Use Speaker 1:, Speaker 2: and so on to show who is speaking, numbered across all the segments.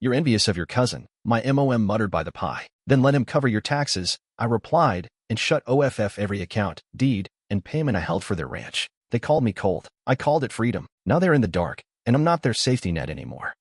Speaker 1: You're envious of your cousin, my mom muttered by the pie. Then let him cover your taxes, I replied, and shut off every account, deed, and payment I held for their ranch. They called me cold. I called it freedom. Now they're in the dark, and I'm not their safety net anymore.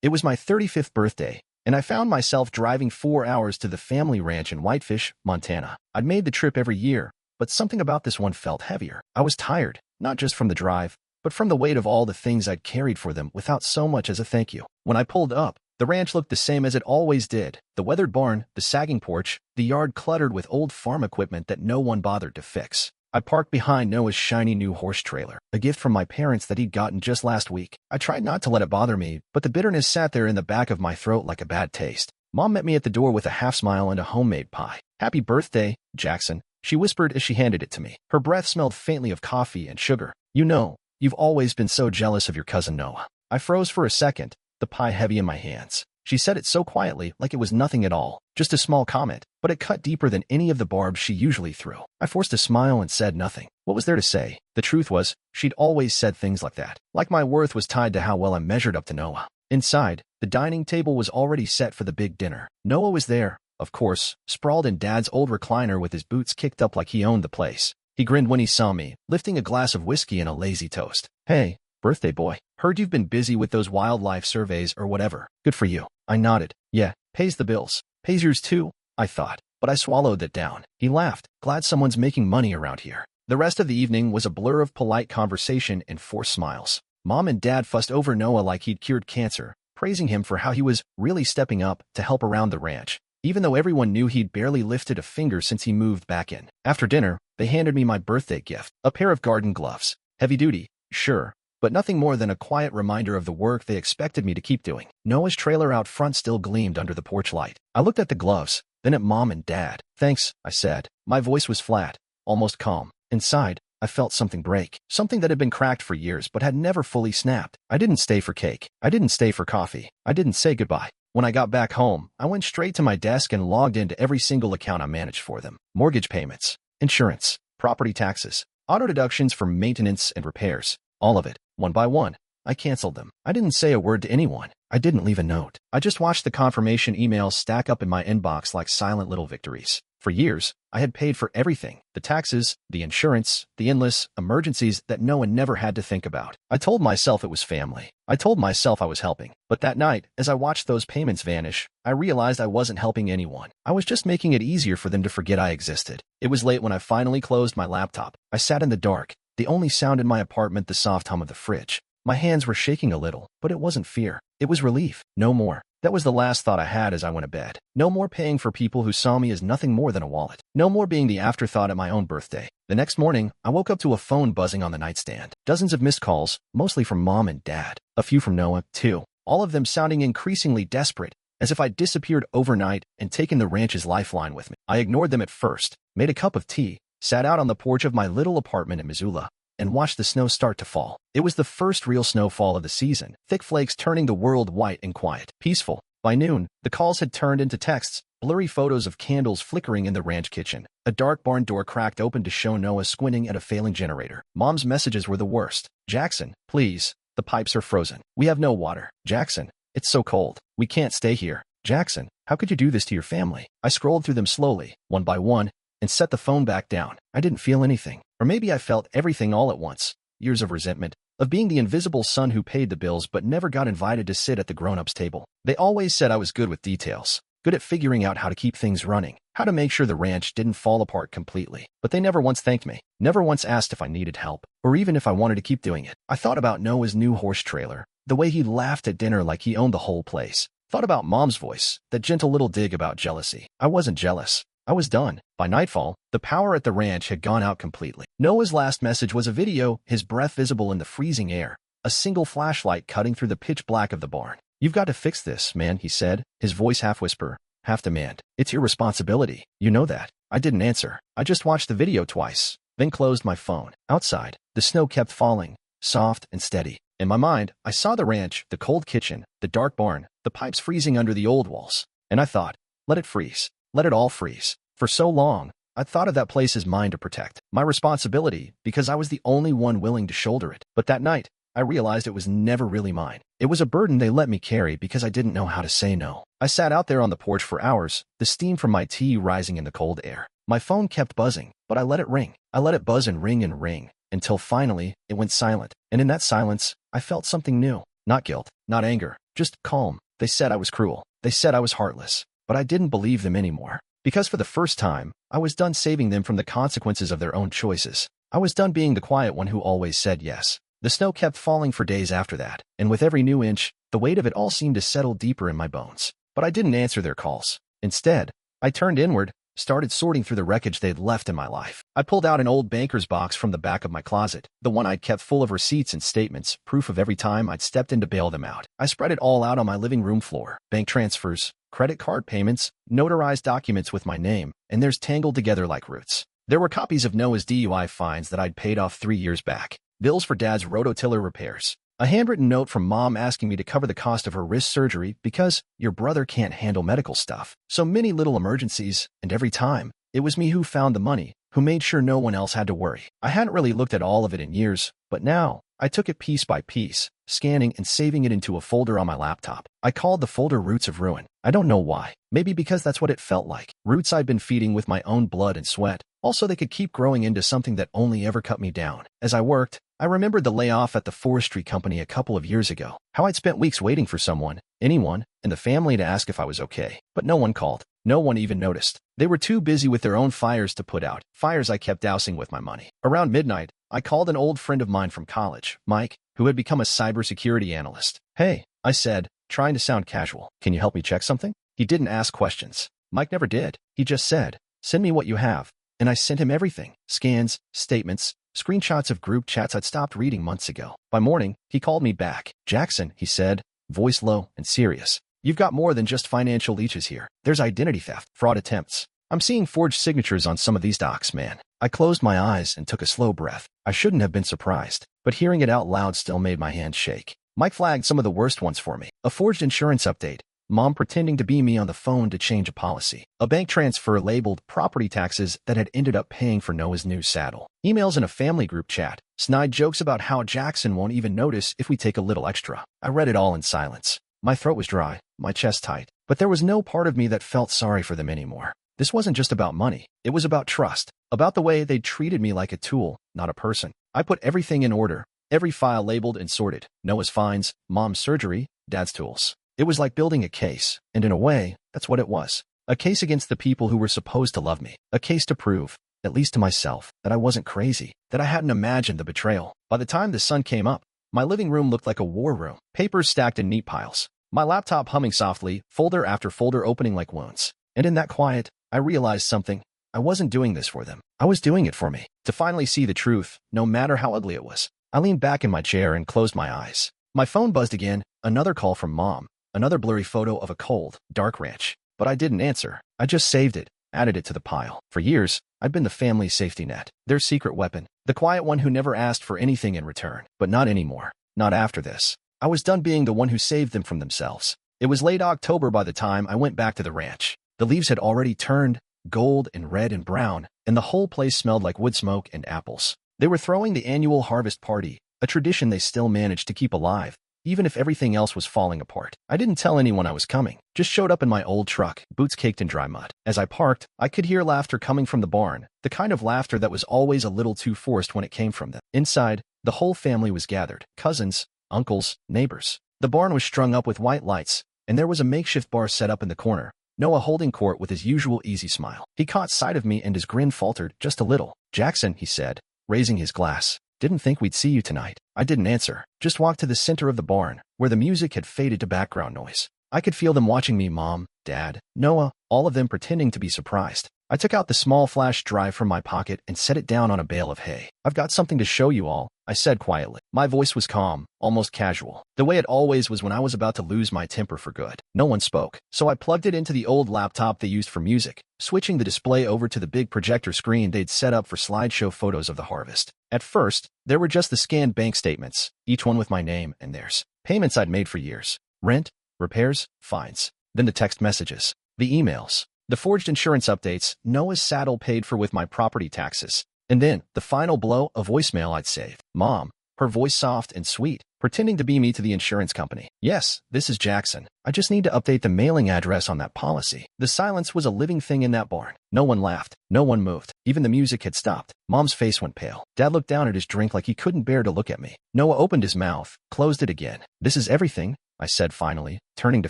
Speaker 1: It was my 35th birthday, and I found myself driving 4 hours to the family ranch in Whitefish, Montana. I'd made the trip every year, but something about this one felt heavier. I was tired, not just from the drive, but from the weight of all the things I'd carried for them without so much as a thank you. When I pulled up, the ranch looked the same as it always did. The weathered barn, the sagging porch, the yard cluttered with old farm equipment that no one bothered to fix. I parked behind Noah's shiny new horse trailer, a gift from my parents that he'd gotten just last week. I tried not to let it bother me, but the bitterness sat there in the back of my throat like a bad taste. Mom met me at the door with a half smile and a homemade pie. "Happy birthday, Jackson," she whispered as she handed it to me. Her breath smelled faintly of coffee and sugar. "You know, you've always been so jealous of your cousin Noah." I froze for a second, the pie heavy in my hands. She said it so quietly, like it was nothing at all, just a small comment, but it cut deeper than any of the barbs she usually threw. I forced a smile and said nothing. What was there to say? The truth was, she'd always said things like that, like my worth was tied to how well I measured up to Noah. Inside, the dining table was already set for the big dinner. Noah was there, of course, sprawled in Dad's old recliner with his boots kicked up like he owned the place. He grinned when he saw me, lifting a glass of whiskey and a lazy toast. "Hey, birthday boy. Heard you've been busy with those wildlife surveys or whatever. Good for you." I nodded. "Yeah, pays the bills. Pays yours too," I thought, but I swallowed that down. He laughed. "Glad someone's making money around here." The rest of the evening was a blur of polite conversation and forced smiles. Mom and Dad fussed over Noah like he'd cured cancer, praising him for how he was really stepping up to help around the ranch, even though everyone knew he'd barely lifted a finger since he moved back in. After dinner, they handed me my birthday gift, a pair of garden gloves. Heavy duty, sure, but nothing more than a quiet reminder of the work they expected me to keep doing. Noah's trailer out front still gleamed under the porch light. I looked at the gloves, then at Mom and Dad. "Thanks," I said. My voice was flat, almost calm. Inside, I felt something break, something that had been cracked for years but had never fully snapped. I didn't stay for cake. I didn't stay for coffee. I didn't say goodbye. When I got back home, I went straight to my desk and logged into every single account I managed for them. Mortgage payments, insurance, property taxes, auto deductions for maintenance and repairs. All of it, one by one. I canceled them. I didn't say a word to anyone. I didn't leave a note. I just watched the confirmation emails stack up in my inbox like silent little victories. For years, I had paid for everything, the taxes, the insurance, the endless emergencies that no one never had to think about. I told myself it was family. I told myself I was helping. But that night, as I watched those payments vanish, I realized I wasn't helping anyone. I was just making it easier for them to forget I existed. It was late when I finally closed my laptop. I sat in the dark, the only sound in my apartment the soft hum of the fridge. My hands were shaking a little, but it wasn't fear. It was relief. No more. That was the last thought I had as I went to bed. No more paying for people who saw me as nothing more than a wallet. No more being the afterthought at my own birthday. The next morning, I woke up to a phone buzzing on the nightstand. Dozens of missed calls, mostly from Mom and Dad. A few from Noah, too. All of them sounding increasingly desperate, as if I'd disappeared overnight and taken the ranch's lifeline with me. I ignored them at first, made a cup of tea, sat out on the porch of my little apartment in Missoula, and watched the snow start to fall. It was the first real snowfall of the season, thick flakes turning the world white and quiet. Peaceful. By noon, the calls had turned into texts, blurry photos of candles flickering in the ranch kitchen. A dark barn door cracked open to show Noah squinting at a failing generator. Mom's messages were the worst. "Jackson, please, the pipes are frozen. We have no water. Jackson, it's so cold. We can't stay here. Jackson, how could you do this to your family?" I scrolled through them slowly, one by one, and set the phone back down. I didn't feel anything. Or maybe I felt everything all at once. Years of resentment, of being the invisible son who paid the bills but never got invited to sit at the grown-ups table. They always said I was good with details, good at figuring out how to keep things running, how to make sure the ranch didn't fall apart completely. But they never once thanked me, never once asked if I needed help, or even if I wanted to keep doing it. I thought about Noah's new horse trailer, the way he laughed at dinner like he owned the whole place. Thought about Mom's voice, that gentle little dig about jealousy. I wasn't jealous. I was done. By nightfall, the power at the ranch had gone out completely. Noah's last message was a video, his breath visible in the freezing air, a single flashlight cutting through the pitch black of the barn. "You've got to fix this, man," he said, his voice half whisper, half demand. "It's your responsibility. You know that." I didn't answer. I just watched the video twice, then closed my phone. Outside, the snow kept falling, soft and steady. In my mind, I saw the ranch, the cold kitchen, the dark barn, the pipes freezing under the old walls. And I thought, let it freeze. Let it all freeze. For so long, I'd thought of that place as mine to protect, my responsibility, because I was the only one willing to shoulder it. But that night, I realized it was never really mine. It was a burden they let me carry because I didn't know how to say no. I sat out there on the porch for hours, the steam from my tea rising in the cold air. My phone kept buzzing, but I let it ring. I let it buzz and ring, until finally it went silent. And in that silence, I felt something new. Not guilt, not anger, just calm. They said I was cruel. They said I was heartless. But I didn't believe them anymore. Because for the first time, I was done saving them from the consequences of their own choices. I was done being the quiet one who always said yes. The snow kept falling for days after that, and with every new inch, the weight of it all seemed to settle deeper in my bones. But I didn't answer their calls. Instead, I turned inward, started sorting through the wreckage they'd left in my life. I pulled out an old banker's box from the back of my closet, the one I'd kept full of receipts and statements, proof of every time I'd stepped in to bail them out. I spread it all out on my living room floor. Bank transfers, credit card payments, notarized documents with my name, and theirs tangled together like roots. There were copies of Noah's DUI fines that I'd paid off 3 years back, bills for Dad's rototiller repairs, a handwritten note from Mom asking me to cover the cost of her wrist surgery because your brother can't handle medical stuff. So many little emergencies, and every time, it was me who found the money, who made sure no one else had to worry. I hadn't really looked at all of it in years, but now, I took it piece by piece, scanning and saving it into a folder on my laptop. I called the folder Roots of Ruin. I don't know why. Maybe because that's what it felt like. Roots I'd been feeding with my own blood and sweat. Also, they could keep growing into something that only ever cut me down. As I worked, I remembered the layoff at the forestry company a couple of years ago. How I'd spent weeks waiting for someone, anyone, in the family to ask if I was okay. But no one called. No one even noticed. They were too busy with their own fires to put out, fires I kept dousing with my money. Around midnight, I called an old friend of mine from college, Mike, who had become a cybersecurity analyst. Hey, I said, trying to sound casual. Can you help me check something? He didn't ask questions. Mike never did. He just said, send me what you have. And I sent him everything. Scans, statements, screenshots of group chats I'd stopped reading months ago. By morning, he called me back. Jackson, he said, voice low and serious. You've got more than just financial leeches here. There's identity theft, fraud attempts. I'm seeing forged signatures on some of these docs, man. I closed my eyes and took a slow breath. I shouldn't have been surprised, but hearing it out loud still made my hands shake. Mike flagged some of the worst ones for me. A forged insurance update. Mom pretending to be me on the phone to change a policy. A bank transfer labeled property taxes that had ended up paying for Noah's new saddle. Emails in a family group chat. Snide jokes about how Jackson won't even notice if we take a little extra. I read it all in silence. My throat was dry, my chest tight, but there was no part of me that felt sorry for them anymore. This wasn't just about money. It was about trust, about the way they treated me like a tool, not a person. I put everything in order, every file labeled and sorted. Noah's fines, Mom's surgery, Dad's tools. It was like building a case, and in a way, that's what it was. A case against the people who were supposed to love me. A case to prove, at least to myself, that I wasn't crazy, that I hadn't imagined the betrayal. By the time the sun came up, my living room looked like a war room. Papers stacked in neat piles. My laptop humming softly, folder after folder opening like wounds. And in that quiet, I realized something. I wasn't doing this for them. I was doing it for me. To finally see the truth, no matter how ugly it was. I leaned back in my chair and closed my eyes. My phone buzzed again, another call from Mom. Another blurry photo of a cold, dark ranch. But I didn't answer. I just saved it, added it to the pile. For years, I'd been the family's safety net, their secret weapon, the quiet one who never asked for anything in return. But not anymore. Not after this. I was done being the one who saved them from themselves. It was late October by the time I went back to the ranch. The leaves had already turned gold and red and brown, and the whole place smelled like wood smoke and apples. They were throwing the annual harvest party, a tradition they still managed to keep alive, even if everything else was falling apart. I didn't tell anyone I was coming, just showed up in my old truck, boots caked in dry mud. As I parked, I could hear laughter coming from the barn, the kind of laughter that was always a little too forced when it came from them. Inside, the whole family was gathered, cousins, uncles, neighbors. The barn was strung up with white lights, and there was a makeshift bar set up in the corner, Noah holding court with his usual easy smile. He caught sight of me and his grin faltered just a little. Jackson, he said, raising his glass. Didn't think we'd see you tonight. I didn't answer, just walked to the center of the barn, where the music had faded to background noise. I could feel them watching me, Mom, Dad, Noah, all of them pretending to be surprised. I took out the small flash drive from my pocket and set it down on a bale of hay. I've got something to show you all, I said quietly. My voice was calm, almost casual, the way it always was when I was about to lose my temper for good. No one spoke, so I plugged it into the old laptop they used for music, switching the display over to the big projector screen they'd set up for slideshow photos of the harvest. At first, there were just the scanned bank statements, each one with my name and theirs. Payments I'd made for years. Rent, repairs, fines. Then the text messages, the emails, the forged insurance updates, Noah's saddle paid for with my property taxes. And then, the final blow, a voicemail I'd saved. Mom, her voice soft and sweet, pretending to be me to the insurance company. Yes, this is Jackson. I just need to update the mailing address on that policy. The silence was a living thing in that barn. No one laughed. No one moved. Even the music had stopped. Mom's face went pale. Dad looked down at his drink like he couldn't bear to look at me. Noah opened his mouth, closed it again. This is everything, I said finally, turning to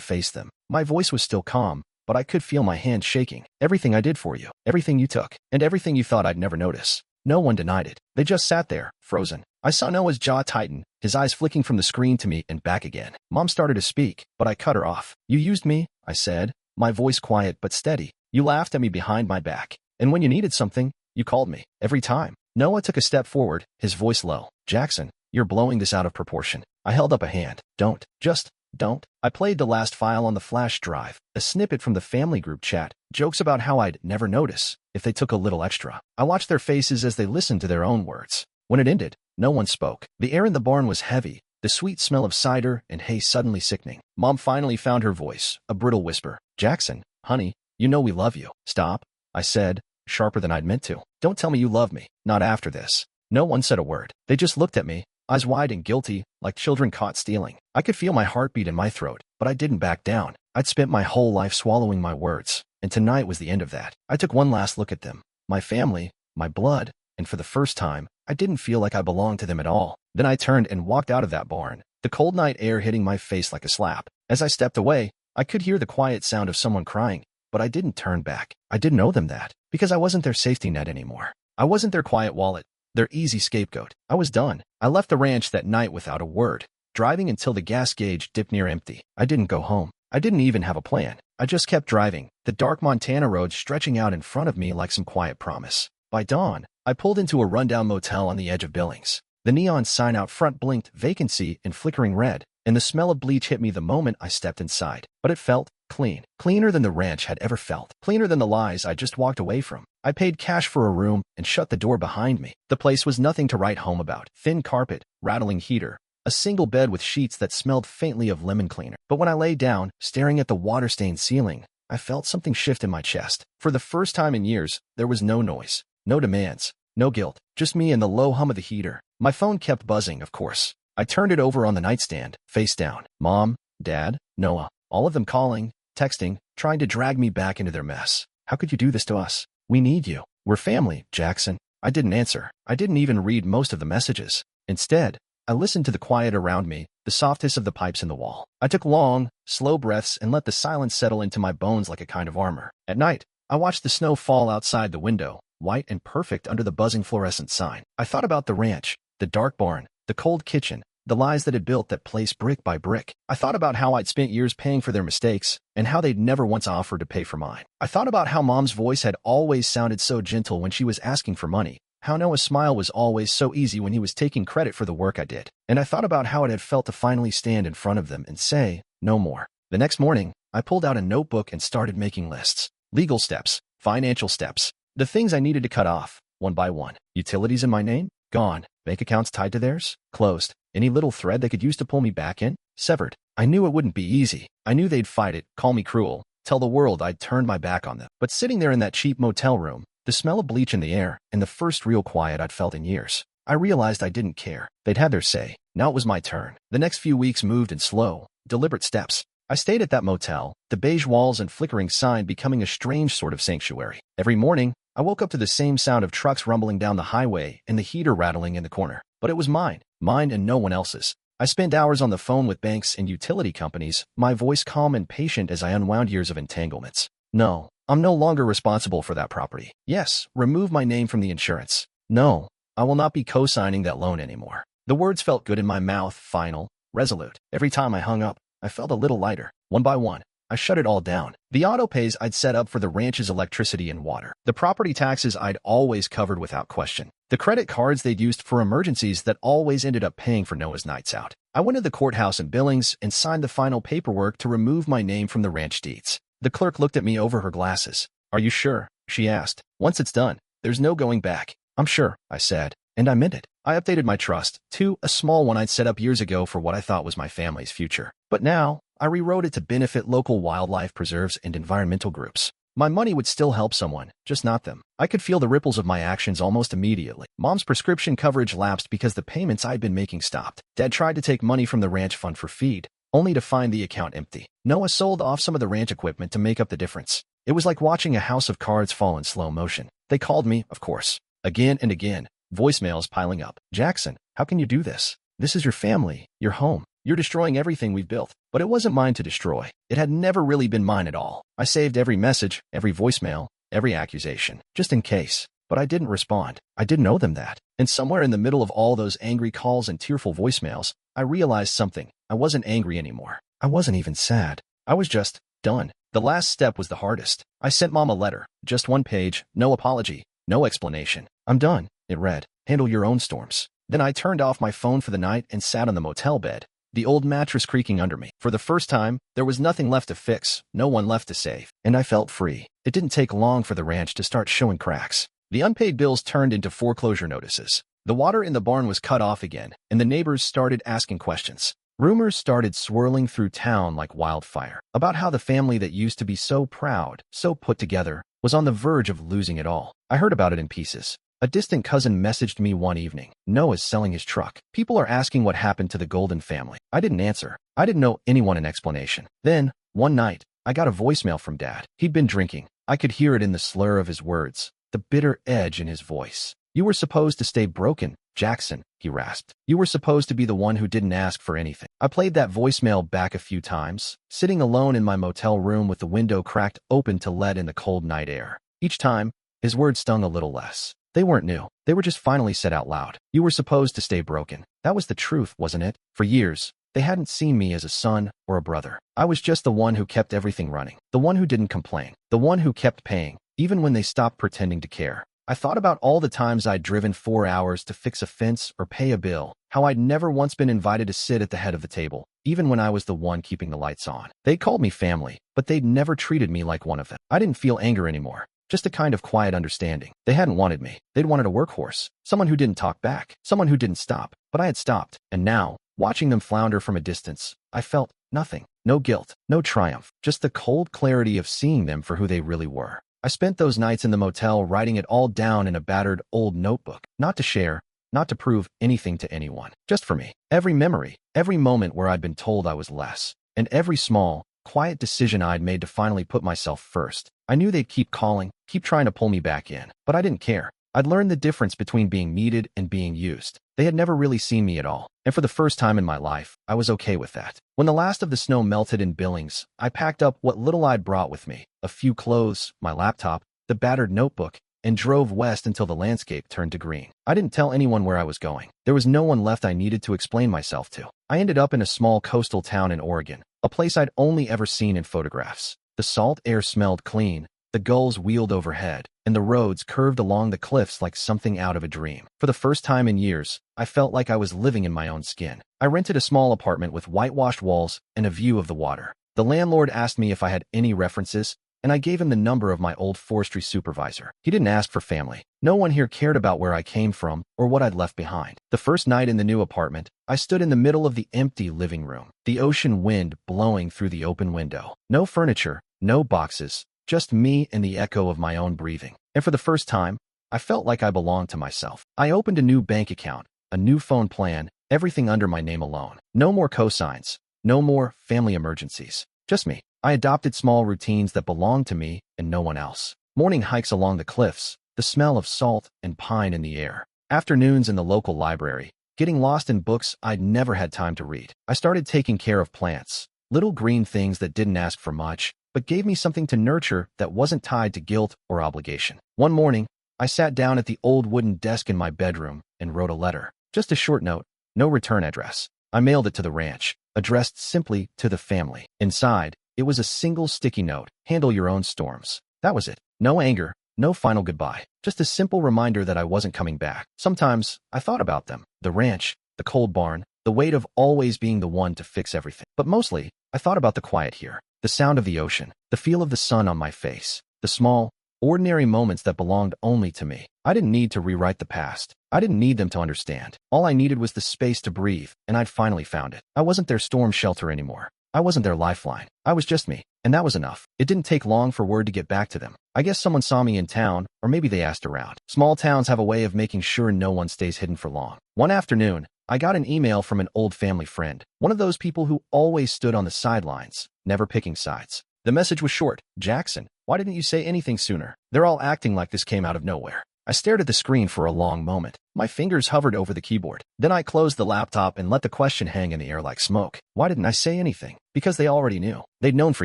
Speaker 1: face them. My voice was still calm, but I could feel my hand shaking. Everything I did for you, everything you took, and everything you thought I'd never notice. No one denied it. They just sat there, frozen. I saw Noah's jaw tighten, his eyes flicking from the screen to me and back again. Mom started to speak, but I cut her off. You used me, I said, my voice quiet but steady. You laughed at me behind my back. And when you needed something, you called me. Every time. Noah took a step forward, his voice low. Jackson, you're blowing this out of proportion. I held up a hand. Don't. Just don't. I played the last file on the flash drive, a snippet from the family group chat, jokes about how I'd never notice if they took a little extra. I watched their faces as they listened to their own words. When it ended, no one spoke. The air in the barn was heavy, the sweet smell of cider and hay suddenly sickening. Mom finally found her voice, a brittle whisper. Jackson, honey, you know we love you. Stop, I said, sharper than I'd meant to. Don't tell me you love me. Not after this. No one said a word. They just looked at me, eyes wide and guilty, like children caught stealing. I could feel my heartbeat in my throat, but I didn't back down. I'd spent my whole life swallowing my words, and tonight was the end of that. I took one last look at them, my family, my blood, and for the first time, I didn't feel like I belonged to them at all. Then I turned and walked out of that barn, the cold night air hitting my face like a slap. As I stepped away, I could hear the quiet sound of someone crying, but I didn't turn back. I didn't owe them that, because I wasn't their safety net anymore. I wasn't their quiet wallet, their easy scapegoat. I was done. I left the ranch that night without a word, driving until the gas gauge dipped near empty. I didn't go home. I didn't even have a plan. I just kept driving, the dark Montana road stretching out in front of me like some quiet promise. By dawn, I pulled into a rundown motel on the edge of Billings. The neon sign out front blinked vacancy in flickering red, and the smell of bleach hit me the moment I stepped inside. But it felt clean. Cleaner than the ranch had ever felt. Cleaner than the lies I just walked away from. I paid cash for a room and shut the door behind me. The place was nothing to write home about. Thin carpet, rattling heater, a single bed with sheets that smelled faintly of lemon cleaner. But when I lay down, staring at the water-stained ceiling, I felt something shift in my chest. For the first time in years, there was no noise, no demands, no guilt, just me and the low hum of the heater. My phone kept buzzing, of course. I turned it over on the nightstand, face down. Mom, Dad, Noah, all of them calling, texting, trying to drag me back into their mess. How could you do this to us? We need you. We're family, Jackson. I didn't answer. I didn't even read most of the messages. Instead, I listened to the quiet around me, the softness of the pipes in the wall. I took long, slow breaths and let the silence settle into my bones like a kind of armor. At night, I watched the snow fall outside the window, white and perfect under the buzzing fluorescent sign. I thought about the ranch, the dark barn, the cold kitchen, the lies that had built that place brick by brick. I thought about how I'd spent years paying for their mistakes, and how they'd never once offered to pay for mine. I thought about how Mom's voice had always sounded so gentle when she was asking for money, how Noah's smile was always so easy when he was taking credit for the work I did. And I thought about how it had felt to finally stand in front of them and say, no more. The next morning, I pulled out a notebook and started making lists. Legal steps, financial steps, the things I needed to cut off, one by one. Utilities in my name? Gone. Bank accounts tied to theirs? Closed. Any little thread they could use to pull me back in? Severed. I knew it wouldn't be easy. I knew they'd fight it, call me cruel, tell the world I'd turned my back on them. But sitting there in that cheap motel room, the smell of bleach in the air, and the first real quiet I'd felt in years, I realized I didn't care. They'd had their say. Now it was my turn. The next few weeks moved in slow, deliberate steps. I stayed at that motel, the beige walls and flickering sign becoming a strange sort of sanctuary. Every morning, I woke up to the same sound of trucks rumbling down the highway and the heater rattling in the corner. But it was mine and no one else's. I spent hours on the phone with banks and utility companies, my voice calm and patient as I unwound years of entanglements. No, I'm no longer responsible for that property. Yes, remove my name from the insurance. No, I will not be co-signing that loan anymore. The words felt good in my mouth, final, resolute. Every time I hung up, I felt a little lighter. One by one, I shut it all down. The auto pays I'd set up for the ranch's electricity and water. The property taxes I'd always covered without question. The credit cards they'd used for emergencies that always ended up paying for Noah's nights out. I went to the courthouse in Billings and signed the final paperwork to remove my name from the ranch deeds. The clerk looked at me over her glasses. Are you sure? She asked. Once it's done, there's no going back. I'm sure, I said, and I meant it. I updated my trust to a small one I'd set up years ago for what I thought was my family's future. But now, I rewrote it to benefit local wildlife preserves and environmental groups. My money would still help someone, just not them. I could feel the ripples of my actions almost immediately. Mom's prescription coverage lapsed because the payments I'd been making stopped. Dad tried to take money from the ranch fund for feed, only to find the account empty. Noah sold off some of the ranch equipment to make up the difference. It was like watching a house of cards fall in slow motion. They called me, of course, again and again, voicemails piling up. Jackson, how can you do this? This is your family, your home. You're destroying everything we've built. But it wasn't mine to destroy. It had never really been mine at all. I saved every message, every voicemail, every accusation, just in case. But I didn't respond. I didn't owe them that. And somewhere in the middle of all those angry calls and tearful voicemails, I realized something. I wasn't angry anymore. I wasn't even sad. I was just done. The last step was the hardest. I sent Mom a letter, just one page, no apology, no explanation. I'm done, it read. Handle your own storms. Then I turned off my phone for the night and sat on the motel bed, the old mattress creaking under me. For the first time, there was nothing left to fix, no one left to save, and I felt free. It didn't take long for the ranch to start showing cracks. The unpaid bills turned into foreclosure notices. The water in the barn was cut off again, and the neighbors started asking questions. Rumors started swirling through town like wildfire about how the family that used to be so proud, so put together, was on the verge of losing it all. I heard about it in pieces. A distant cousin messaged me one evening. Noah's selling his truck. People are asking what happened to the Golden family. I didn't answer. I didn't know anyone an explanation. Then, one night, I got a voicemail from Dad. He'd been drinking. I could hear it in the slur of his words, the bitter edge in his voice. You were supposed to stay broken, Jackson, he rasped. You were supposed to be the one who didn't ask for anything. I played that voicemail back a few times, sitting alone in my motel room with the window cracked open to let in the cold night air. Each time, his words stung a little less. They weren't new. They were just finally said out loud. You were supposed to stay broken. That was the truth, wasn't it? For years, they hadn't seen me as a son or a brother. I was just the one who kept everything running, the one who didn't complain, the one who kept paying, even when they stopped pretending to care. I thought about all the times I'd driven 4 hours to fix a fence or pay a bill, how I'd never once been invited to sit at the head of the table, even when I was the one keeping the lights on. They called me family, but they'd never treated me like one of them. I didn't feel anger anymore, just a kind of quiet understanding. They hadn't wanted me. They'd wanted a workhorse, someone who didn't talk back, someone who didn't stop. But I had stopped, and now, watching them flounder from a distance, I felt nothing. No guilt, no triumph, just the cold clarity of seeing them for who they really were. I spent those nights in the motel writing it all down in a battered old notebook, not to share, not to prove anything to anyone, just for me. Every memory, every moment where I'd been told I was less, and every small, quiet decision I'd made to finally put myself first. I knew they'd keep calling, keep trying to pull me back in, but I didn't care. I'd learned the difference between being needed and being used. They had never really seen me at all, and for the first time in my life, I was okay with that. When the last of the snow melted in Billings, I packed up what little I'd brought with me, a few clothes, my laptop, the battered notebook, and drove west until the landscape turned to green. I didn't tell anyone where I was going. There was no one left I needed to explain myself to. I ended up in a small coastal town in Oregon, a place I'd only ever seen in photographs. The salt air smelled clean, the gulls wheeled overhead, and the roads curved along the cliffs like something out of a dream. For the first time in years, I felt like I was living in my own skin. I rented a small apartment with whitewashed walls and a view of the water. The landlord asked me if I had any references, and I gave him the number of my old forestry supervisor. He didn't ask for family. No one here cared about where I came from or what I'd left behind. The first night in the new apartment, I stood in the middle of the empty living room, the ocean wind blowing through the open window. No furniture, no boxes, just me and the echo of my own breathing. And for the first time, I felt like I belonged to myself. I opened a new bank account, a new phone plan, everything under my name alone. No more cosigns, no more family emergencies. Just me. I adopted small routines that belonged to me and no one else. Morning hikes along the cliffs, the smell of salt and pine in the air. Afternoons in the local library, getting lost in books I'd never had time to read. I started taking care of plants, little green things that didn't ask for much, but gave me something to nurture that wasn't tied to guilt or obligation. One morning, I sat down at the old wooden desk in my bedroom and wrote a letter. Just a short note, no return address. I mailed it to the ranch, addressed simply to the family. Inside, it was a single sticky note. Handle your own storms. That was it. No anger, no final goodbye. Just a simple reminder that I wasn't coming back. Sometimes, I thought about them. The ranch, the cold barn, the weight of always being the one to fix everything. But mostly, I thought about the quiet here. The sound of the ocean, the feel of the sun on my face, the small, ordinary moments that belonged only to me. I didn't need to rewrite the past. I didn't need them to understand. All I needed was the space to breathe, and I'd finally found it. I wasn't their storm shelter anymore. I wasn't their lifeline. I was just me, and that was enough. It didn't take long for word to get back to them. I guess someone saw me in town, or maybe they asked around. Small towns have a way of making sure no one stays hidden for long. One afternoon, I got an email from an old family friend, one of those people who always stood on the sidelines, never picking sides. The message was short. Jackson, why didn't you say anything sooner? They're all acting like this came out of nowhere. I stared at the screen for a long moment. My fingers hovered over the keyboard. Then I closed the laptop and let the question hang in the air like smoke. Why didn't I say anything? Because they already knew. They'd known for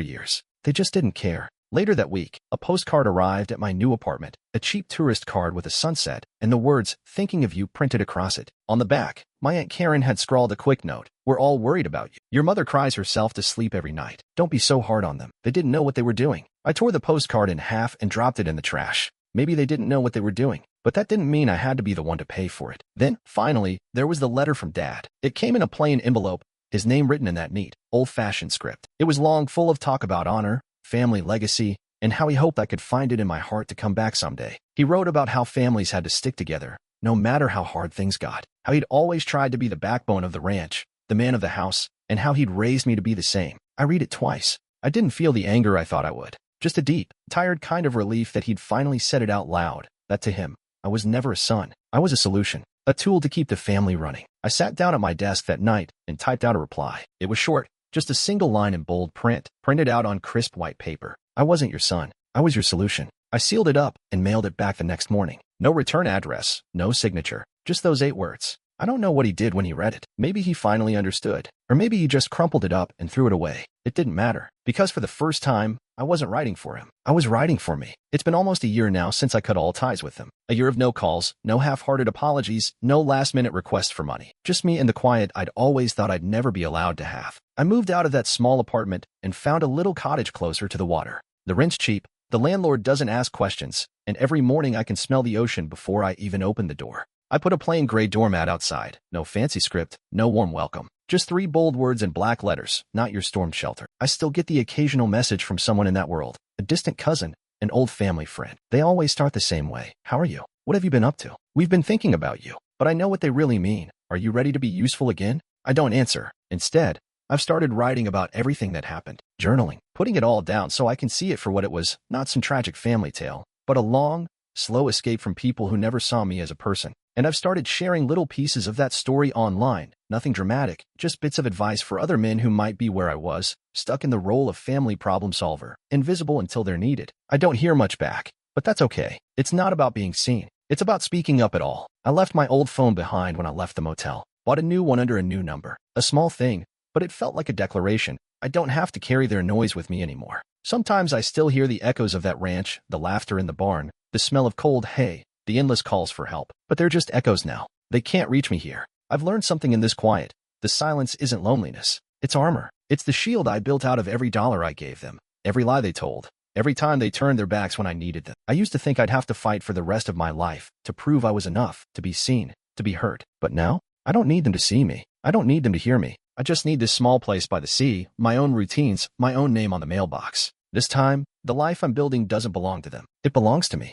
Speaker 1: years. They just didn't care. Later that week, a postcard arrived at my new apartment, a cheap tourist card with a sunset, and the words, "Thinking of you," printed across it. On the back, my Aunt Karen had scrawled a quick note. "We're all worried about you. Your mother cries herself to sleep every night. Don't be so hard on them." They didn't know what they were doing. I tore the postcard in half and dropped it in the trash. Maybe they didn't know what they were doing, but that didn't mean I had to be the one to pay for it. Then, finally, there was the letter from Dad. It came in a plain envelope, his name written in that neat, old-fashioned script. It was long, full of talk about honor, family legacy, and how he hoped I could find it in my heart to come back someday. He wrote about how families had to stick together, no matter how hard things got, how he'd always tried to be the backbone of the ranch, the man of the house, and how he'd raised me to be the same. I read it twice. I didn't feel the anger I thought I would. Just a deep, tired kind of relief that he'd finally said it out loud, that to him, I was never a son. I was a solution, a tool to keep the family running. I sat down at my desk that night and typed out a reply. It was short, just a single line in bold print, printed out on crisp white paper. I wasn't your son. I was your solution. I sealed it up and mailed it back the next morning. No return address, no signature, just those 8 words. I don't know what he did when he read it. Maybe he finally understood. Or maybe he just crumpled it up and threw it away. It didn't matter. Because for the first time, I wasn't writing for him. I was writing for me. It's been almost a year now since I cut all ties with him. A year of no calls, no half-hearted apologies, no last-minute requests for money. Just me and the quiet I'd always thought I'd never be allowed to have. I moved out of that small apartment and found a little cottage closer to the water. The rent's cheap. The landlord doesn't ask questions, and every morning I can smell the ocean before I even open the door. I put a plain gray doormat outside. No fancy script, no warm welcome. Just 3 bold words in black letters, "Not your storm shelter." I still get the occasional message from someone in that world, a distant cousin, an old family friend. They always start the same way. "How are you? What have you been up to? We've been thinking about you." But I know what they really mean. "Are you ready to be useful again?" I don't answer. Instead, I've started writing about everything that happened, journaling, putting it all down so I can see it for what it was, not some tragic family tale, but a long, slow escape from people who never saw me as a person. And I've started sharing little pieces of that story online, nothing dramatic, just bits of advice for other men who might be where I was, stuck in the role of family problem solver, invisible until they're needed. I don't hear much back, but that's okay. It's not about being seen. It's about speaking up at all. I left my old phone behind when I left the motel, bought a new one under a new number. A small thing, but it felt like a declaration. I don't have to carry their noise with me anymore. Sometimes I still hear the echoes of that ranch, the laughter in the barn, the smell of cold hay, the endless calls for help. But they're just echoes now. They can't reach me here. I've learned something in this quiet. The silence isn't loneliness. It's armor. It's the shield I built out of every dollar I gave them, every lie they told, every time they turned their backs when I needed them. I used to think I'd have to fight for the rest of my life, to prove I was enough, to be seen, to be heard. But now, I don't need them to see me. I don't need them to hear me. I just need this small place by the sea, my own routines, my own name on the mailbox. This time, the life I'm building doesn't belong to them. It belongs to me.